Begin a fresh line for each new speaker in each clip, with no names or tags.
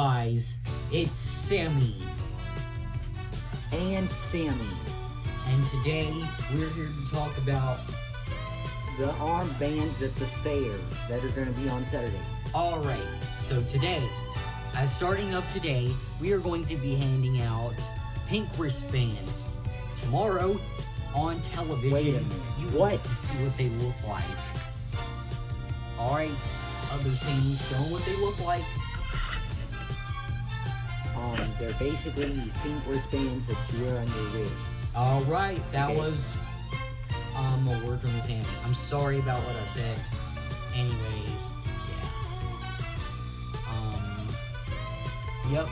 guys? It's Sammy.
And Sammy.
And today, we're here to talk about
the armbands at the fair that are going to be on Saturday.
Alright, so today, starting up today, we are going to be handing out pink wristbands. Tomorrow, on television,
Wait a minute.
you
What?
get to see what they look like. Alright, other Sammy, show them what they look like.
They're basically these pink wristbands that you wear on your wrist.
Alright, that
Okay.
was a word from Sammy. I'm sorry about what I said. Anyways, yeah. Yep.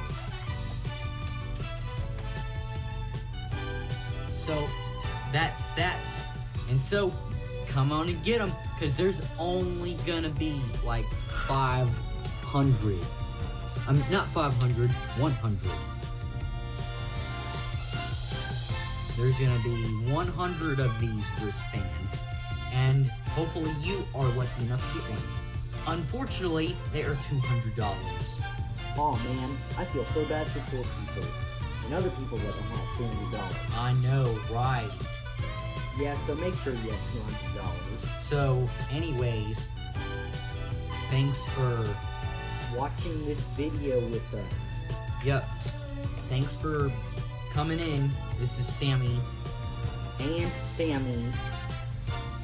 So, that's that. And so, come on and get them, because there's only gonna be like 500. Not 500, 100. There's gonna be 100 of these wristbands, and hopefully you are lucky enough to get one. Unfortunately, they are $200.
Oh man, I feel so bad for poor people and other people that don't have $200.
I know, right?
Yeah, so make sure you have $200.
So, anyways, thanks for
Watching this video with us.
Yep. Thanks for coming in. This is Sammy.
And Sammy.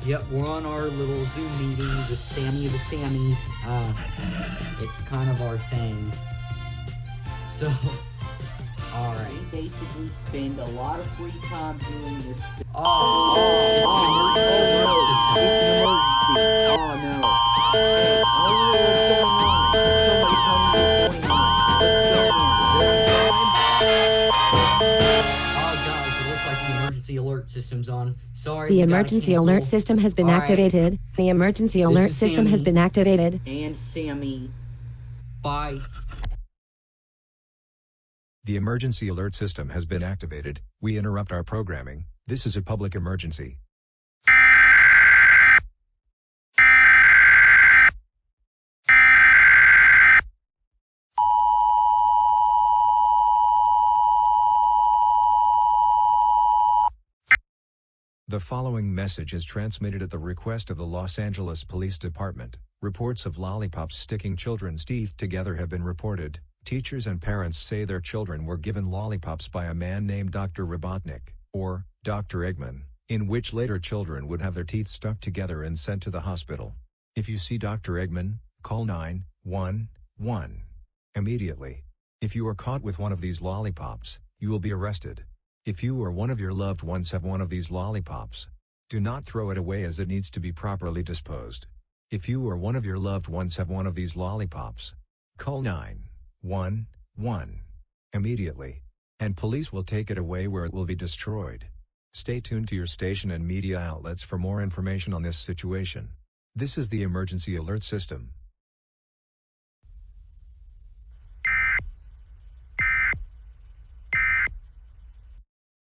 Yep, we're on our little Zoom meeting, the Sammy of the Sammys. It's kind of our thing. So, alright.
We basically spend a lot of free time doing this.
Oh, it's the emergency alert system.
It's an emergency. Oh no. Hey, I don't know what's going on. Somebody tell me what's going on.
Oh, guys, it looks like the emergency alert system's on. Sorry.
The emergency alert system has been activated. The emergency alert system has been activated.
And Sammy.
Bye.
The emergency alert system has been activated. We interrupt our programming. This is a public emergency. The following message is transmitted at the request of the Los Angeles Police Department. Reports of lollipops sticking children's teeth together have been reported. Teachers and parents say their children were given lollipops by a man named Dr. Robotnik, or Dr. Eggman, in which later children would have their teeth stuck together and sent to the hospital. If you see Dr. Eggman, call 911 immediately. If you are caught with one of these lollipops, you will be arrested. If you or one of your loved ones have one of these lollipops, do not throw it away as it needs to be properly disposed. If you or one of your loved ones have one of these lollipops, call 911 immediately, and police will take it away where it will be destroyed. Stay tuned to your station and media outlets for more information on this situation. This is the emergency alert system.